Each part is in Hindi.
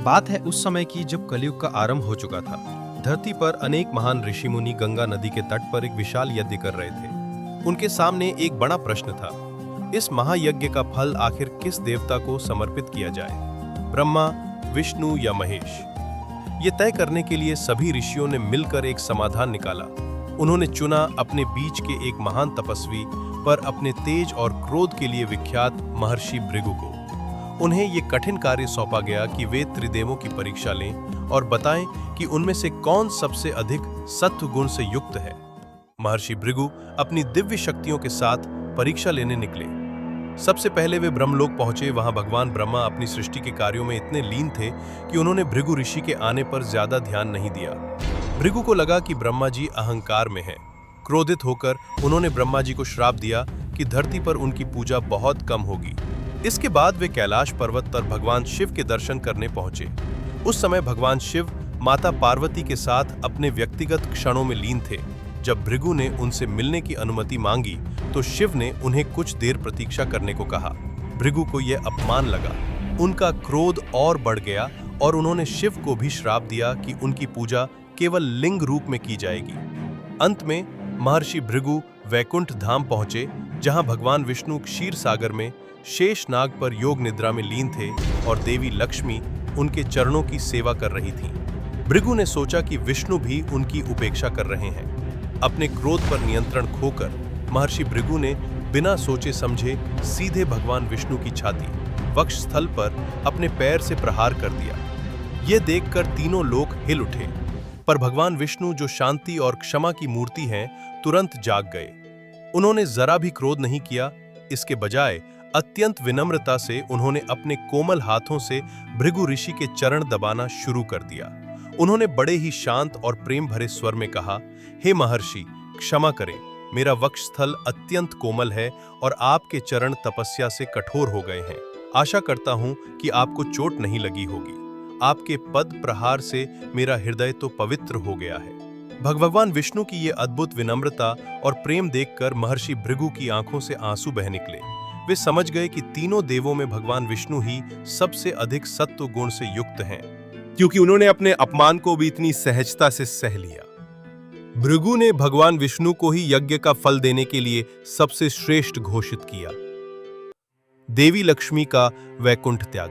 बात है उस समय की जब कलयुग का आरंभ हो चुका था। धरती पर अनेक महान ऋषि मुनि गंगा नदी के तट पर एक विशाल यज्ञ कर रहे थे। उनके सामने एक बड़ा प्रश्न था। इस महायज्ञ का फल आखिर किस देवता को समर्पित किया जाए, ब्रह्मा, विष्णु या महेश? ये तय करने के लिए सभी ऋषियों ने मिलकर एक समाधान निकाला। उन्होंने चुना अपने बीच के एक महान तपस्वी, पर अपने तेज और क्रोध के लिए विख्यात महर्षि भृगु को। उन्हें ये कठिन कार्य सौंपा गया कि वे त्रिदेवों की परीक्षा लें और बताएं कि उनमें से कौन सबसे अधिक सत्व गुण से युक्त है। महर्षि भृगु अपनी दिव्य शक्तियों के साथ परीक्षा लेने निकले। सबसे पहले वे ब्रह्मलोक पहुंचे। वहां भगवान ब्रह्मा अपनी सृष्टि के कार्यों में इतने लीन थे कि उन्होंने भृगु ऋषि के आने पर ज्यादा ध्यान नहीं दिया। भृगु को लगा कि ब्रह्मा जी अहंकार में हैं। क्रोधित होकर उन्होंने ब्रह्मा जी को श्राप दिया कि धरती पर उनकी पूजा बहुत कम होगी। इसके बाद वे कैलाश पर्वत पर भगवान शिव के दर्शन करने पहुंचे। उस समय भगवान शिव माता पार्वती के साथ अपने व्यक्तिगत क्षणों में लीन थे। जब भृगु ने उनसे मिलने की अनुमति मांगी तो शिव ने उन्हें कुछ देर प्रतीक्षा करने को कहा। भृगु को यह अपमान लगा। उनका क्रोध और बढ़ गया और उन्होंने शिव को भी श्राप दिया कि उनकी पूजा केवल लिंग रूप में की जाएगी। अंत में महर्षि भृगु वैकुंठ धाम पहुंचे, जहां भगवान विष्णु क्षीर सागर में शेष नाग पर योग निद्रा में लीन थे और देवी लक्ष्मी उनके चरणों की सेवा कर रही थीं। भृगु ने सोचा कि विष्णु भी उनकी उपेक्षा कर रहे हैं। अपने क्रोध पर नियंत्रण खोकर महर्षि भृगु ने बिना सोचे समझे सीधे भगवान विष्णु की छाती, वक्षस्थल पर अपने पैर से प्रहार कर दिया। यह देखकर तीनों लोग हिल उठे, पर भगवान विष्णु, जो शांति और क्षमा की मूर्ति हैं, तुरंत जाग गए। उन्होंने जरा भी क्रोध नहीं किया। इसके बजाय अत्यंत विनम्रता से उन्होंने अपने कोमल हाथों से भृगु ऋषि के चरण दबाना शुरू कर दिया। उन्होंने बड़े ही शांत और प्रेम भरे स्वर में कहा, हे महर्षि, क्षमा करें, मेरा वक्षस्थल अत्यंत कोमल है और आपके चरण तपस्या से कठोर हो गए हैं। आशा करता हूं कि आपको चोट नहीं लगी होगी। आपके पद प्रहार से मेरा हृदय तो पवित्र हो गया है। भगवान विष्णु की ये अद्भुत विनम्रता और प्रेम देखकर महर्षि भृगु की आंखों से आंसू बह निकले। वे समझ गए कि तीनों देवों में भगवान विष्णु ही सबसे अधिक सत्व गुण से युक्त हैं, क्योंकि उन्होंने अपने अपमान को भी इतनी सहजता से सह लिया। भृगु ने भगवान विष्णु को ही यज्ञ का फल देने के लिए सबसे श्रेष्ठ घोषित किया। देवी लक्ष्मी का वैकुंठ त्याग,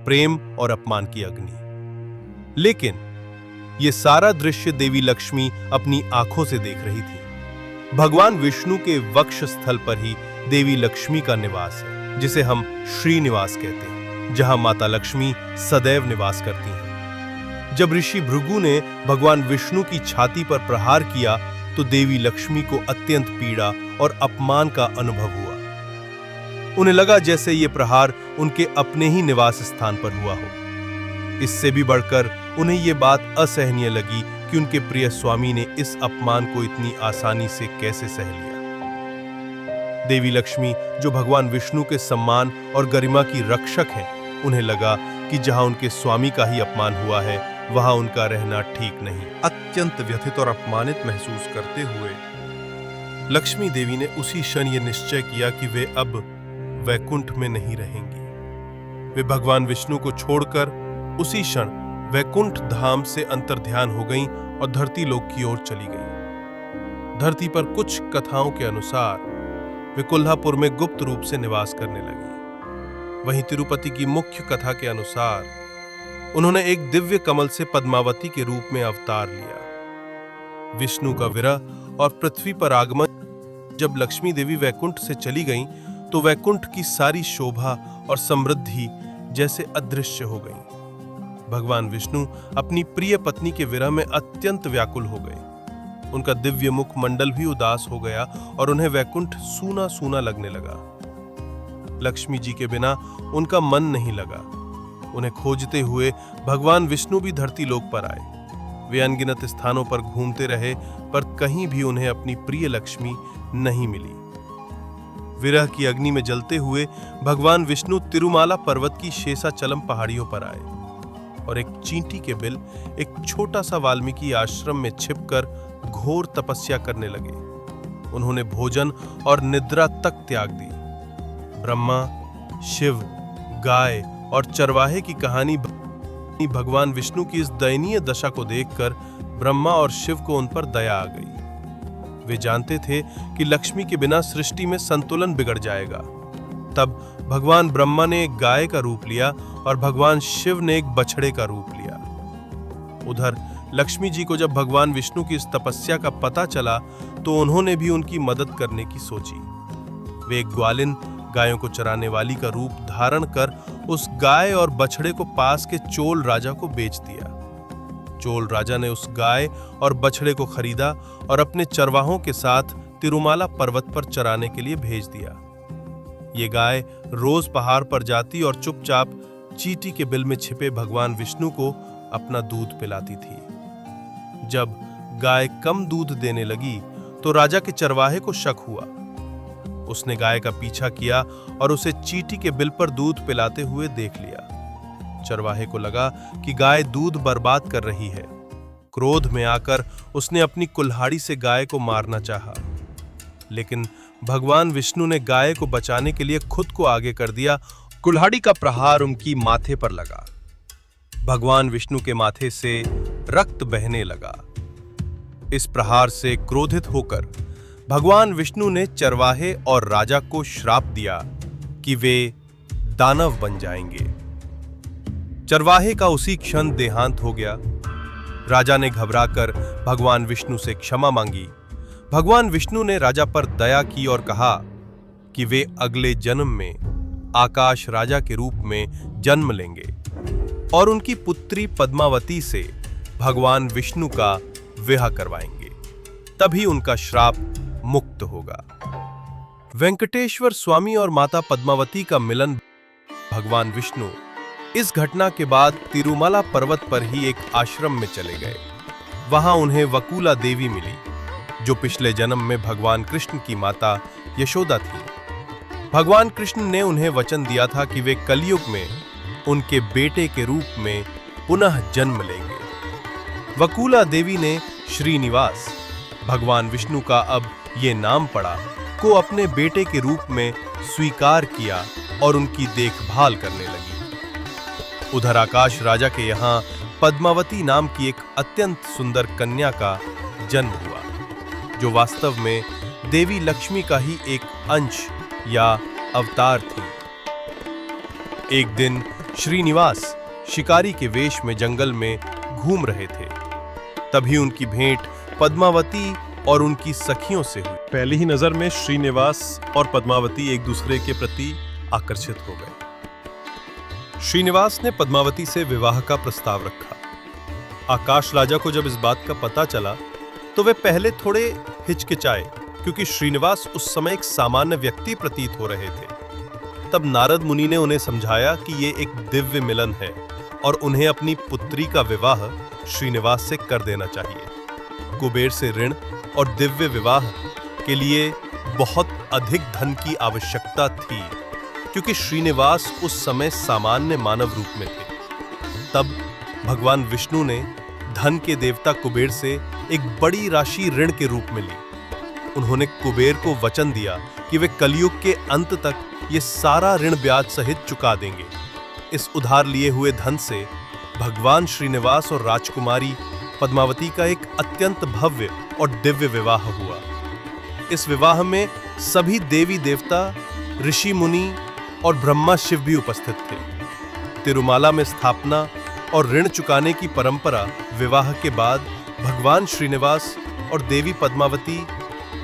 प्रेम और अपमान की अग्नि। लेकिन ये सारा दृश्य देवी लक्ष्मी अपनी आंखों से देख रही थी। भगवान विष्णु के वक्षस्थल पर ही देवी लक्ष्मी का निवास है, जिसे हम श्रीनिवास कहते हैं, जहां माता लक्ष्मी सदैव निवास करती हैं। जब ऋषि भृगु ने भगवान विष्णु की छाती पर प्रहार किया तो देवी लक्ष्मी को अत्यंत पीड़ा और अपमान का अनुभव हुआ। उन्हें लगा जैसे ये प्रहार उनके अपने ही निवास स्थान पर हुआ हो। इससे भी बढ़कर उन्हें ये बात असहनीय लगी कि उनके प्रिय स्वामी ने इस अपमान को इतनी आसानी से कैसे सह लिया। देवी लक्ष्मी, जो भगवान विष्णु के सम्मान और गरिमा की रक्षक हैं, उन्हें लगा कि जहां उनके स्वामी का ही अपमान हुआ है, वहां उनका रहना ठीक नहीं। अत्यंत व्यथित और अपमानित महसूस करते हुए लक्ष्मी देवी ने उसी क्षण ये निश्चय किया कि वे अब वैकुंठ में नहीं रहेंगी। वे भगवान विष्णु को छोड़कर उसी क्षण वैकुंठ धाम से अंतर्ध्यान हो गईं और धरती लोक की ओर चली गईं। धरती पर कुछ कथाओं के अनुसार वे कोल्हापुर में गुप्त रूप से निवास करने लगी। वहीं तिरुपति की मुख्य कथा के अनुसार उन्होंने एक दिव्य कमल से पद्मावती के रूप में अवतार लिया। विष्णु का विरह और पृथ्वी पर आगमन। जब लक्ष्मी देवी वैकुंठ से चली गईं, तो वैकुंठ की सारी शोभा और समृद्धि जैसे अदृश्य हो गई। भगवान विष्णु अपनी प्रिय पत्नी के विरह में अत्यंत व्याकुल हो गए। उनका दिव्य मुख मंडल भी उदास हो गया और उन्हें वैकुंठ सूना सूना लगने लगा। लक्ष्मी जी के बिना उनका मन नहीं लगा। उन्हें खोजते हुए भगवान विष्णु भी धरती लोक पर आए। वे अनगिनत स्थानों पर घूमते रहे, पर कहीं भी उन्हें अपनी प्रिय लक्ष्मी नहीं मिली। विरह की अग्नि में जलते हुए भगवान विष्णु तिरुमाला पर्वत की शेषाचलम पहाड़ियों पर आए और एक चींटी के बिल एक छोटा सा वाल्मीकि आश्रम में छिपकर घोर तपस्या करने लगे। उन्होंने भोजन और निद्रा तक त्याग दी। ब्रह्मा, शिव, गाय और चरवाहे की कहानी भगवान विष्णु की इस दयनीय दशा को देखकर ब्रह्मा और शिव को उन पर दया आ गई। वे जानते थे कि लक्ष्मी के बिना सृष्टि में संतुलन बिगड़ जाएगा। तब भगवान ब्रह्मा ने एक गाय का रूप लिया और भगवान शिव ने एक बछड़े का रूप लिया। उधर लक्ष्मी जी को जब भगवान विष्णु की इस तपस्या का पता चला तो उन्होंने भी उनकी मदद करने की सोची। वे एक ग्वालिन गायों को चराने वाली का रूप धारण कर उस गाय और बछड़े को पास के चोल राजा को बेच दिया। चोल राजा ने उस गाय और बछड़े को खरीदा और अपने चरवाहों के साथ तिरुमाला पर्वत पर चराने के लिए भेज दिया। ये गाय रोज पहाड़ पर जाती और चुपचाप चींटी के बिल में छिपे भगवान विष्णु को अपना दूध पिलाती थी। जब गाय कम दूध देने लगी तो राजा के चरवाहे को शक हुआ। उसने गाय का पीछा किया और उसे चींटी के बिल पर दूध पिलाते हुए देख लिया। चरवाहे को लगा कि गाय दूध बर्बाद कर रही है। क्रोध में आकर उसने अपनी कुल्हाड़ी से गाय को मारना चाहा, लेकिन भगवान विष्णु ने गाय को बचाने के लिए खुद को आगे कर दिया। कुल्हाड़ी का प्रहार उनकी माथे पर लगा। भगवान विष्णु के माथे से रक्त बहने लगा। इस प्रहार से क्रोधित होकर भगवान विष्णु ने चरवाहे और राजा को श्राप दिया कि वे दानव बन जाएंगे। चरवाहे का उसी क्षण देहांत हो गया। राजा ने घबराकर भगवान विष्णु से क्षमा मांगी। भगवान विष्णु ने राजा पर दया की और कहा कि वे अगले जन्म में आकाश राजा के रूप में जन्म लेंगे और उनकी पुत्री पद्मावती से भगवान विष्णु का विवाह करवाएंगे, तभी उनका श्राप मुक्त होगा। वेंकटेश्वर स्वामी और माता पद्मावती का मिलन। भगवान विष्णु इस घटना के बाद तिरुमाला पर्वत पर ही एक आश्रम में चले गए। वहां उन्हें वकुला देवी मिली, जो पिछले जन्म में भगवान कृष्ण की माता यशोदा थी। भगवान कृष्ण ने उन्हें वचन दिया था कि वे कलयुग में उनके बेटे के रूप में पुनः जन्म लेंगे। वकुला देवी ने श्रीनिवास, भगवान विष्णु का अब ये नाम पड़ा, को अपने बेटे के रूप में स्वीकार किया और उनकी देखभाल करने लगी। उधर आकाश राजा के यहाँ पद्मावती नाम की एक अत्यंत सुंदर कन्या का जन्म हुआ, जो वास्तव में देवी लक्ष्मी का ही एक अंश या अवतार थी। एक दिन श्रीनिवास शिकारी के वेश में जंगल में घूम रहे थे। तभी उनकी भेंट पद्मावती और उनकी सखियों से हुई। पहली ही नजर में श्रीनिवास और पद्मावती एक दूसरे के प्रति आकर्षित हो गए। श्रीनिवास ने पद्मावती से विवाह का प्रस्ताव रखा। आकाश राजा को जब इस बात का पता चला तो वे पहले थोड़े हिचकिचाए, क्योंकि श्रीनिवास उस समय एक सामान्य व्यक्ति प्रतीत हो रहे थे। तब नारद मुनि ने उन्हें समझाया कि ये एक दिव्य मिलन है और उन्हें अपनी पुत्री का विवाह श्रीनिवास से कर देना चाहिए। कुबेर से ऋण और दिव्य विवाह के लिए बहुत अधिक धन की आवश्यकता थी, क्योंकि श्रीनिवास उस समय सामान्य मानव रूप में थे। तब भगवान विष्णु ने धन के देवता कुबेर से एक बड़ी राशि ऋण के रूप में ली। उन्होंने कुबेर को वचन दिया कि वे कलयुग के अंत तक ये सारा ऋण ब्याज सहित चुका देंगे। इस उधार लिए हुए धन से भगवान श्रीनिवास और राजकुमारी पद्मावती का एक अत्यंत भव्य और दिव्य विवाह हुआ। इस विवाह में सभी देवी देवता, ऋषि मुनि और ब्रह्मा शिव भी उपस्थित थे। तिरुमाला में स्थापना और ऋण चुकाने की परंपरा विवाह के बाद भगवान श्रीनिवास और देवी पद्मावती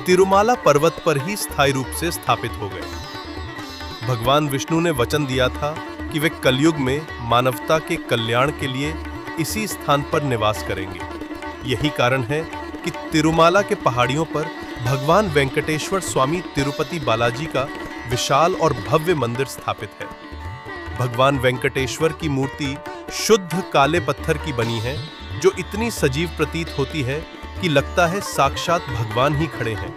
तिरुमाला पर्वत पर ही स्थायी रूप से स्थापित हो गए। भगवान विष्णु ने वचन दिया था कि वे कलयुग में मानवता के कल्याण के लिए इसी स्थान पर निवास करेंगे। यही कारण है कि तिरुमाला के पहाड़ियों पर भगवान वेंकटेश्वर स्वामी तिरुपति बालाजी का विशाल और भव्य मंदिर स्थापित है। भगवान वेंकटेश्वर की मूर्ति शुद्ध काले पत्थर की बनी है, जो इतनी सजीव प्रतीत होती है कि लगता है साक्षात भगवान ही खड़े हैं।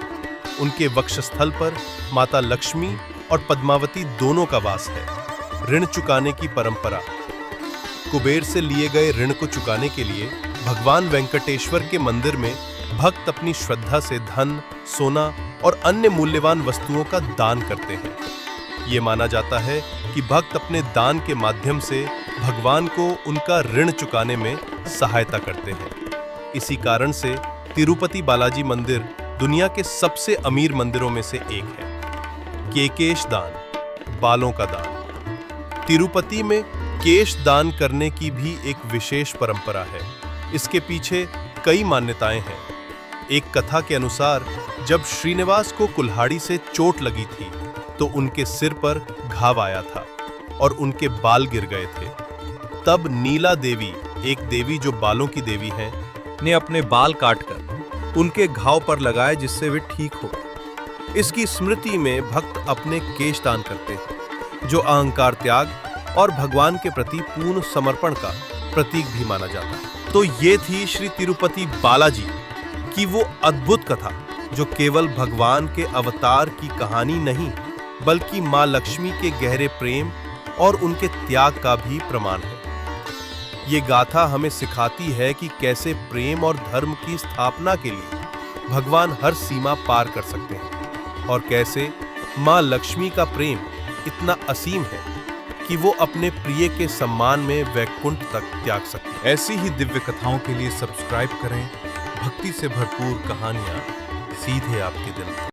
उनके वक्षस्थल पर माता लक्ष्मी और पद्मावती दोनों का वास है। ऋण चुकाने की परंपरा। कुबेर से लिए गए ऋण को चुकाने के लिए भगवान वेंकटेश्वर के मंदिर में भक्त अपनी श्रद्धा से धन, सोना और अन्य मूल्यवान वस्तुओं का दान करते हैं। ये माना जाता है कि भक्त अपने दान के माध्यम से भगवान को उनका ऋण चुकाने में सहायता करते हैं। इसी कारण से तिरुपति बालाजी मंदिर दुनिया के सबसे अमीर मंदिरों में से एक है। केकेश दान, बालों का दान। तिरुपति में केश दान करने की भी एक विशेष परंपरा है। इसके पीछे कई मान्यताएं हैं। एक कथा के अनुसार जब श्रीनिवास को कुल्हाड़ी से चोट लगी थी तो उनके सिर पर घाव आया था और उनके बाल गिर गए थे। तब नीला देवी, एक देवी जो बालों की देवी हैं, ने अपने बाल काटकर उनके घाव पर लगाए जिससे वे ठीक हो। इसकी स्मृति में भक्त अपने केश दान करते हैं, जो अहंकार त्याग और भगवान के प्रति पूर्ण समर्पण का प्रतीक भी माना जाता है। तो ये थी श्री तिरुपति बालाजी की वो अद्भुत कथा जो केवल भगवान के अवतार की कहानी नहीं बल्कि मां लक्ष्मी के गहरे प्रेम और उनके त्याग का भी प्रमाण है। ये गाथा हमें सिखाती है कि कैसे प्रेम और धर्म की स्थापना के लिए भगवान हर सीमा पार कर सकते हैं और कैसे मां लक्ष्मी का प्रेम इतना असीम है कि वो अपने प्रिय के सम्मान में वैकुंठ तक त्याग सकते हैं। ऐसी ही दिव्य कथाओं के लिए सब्सक्राइब करें। भक्ति से भरपूर कहानियां सीधे आपके दिल में।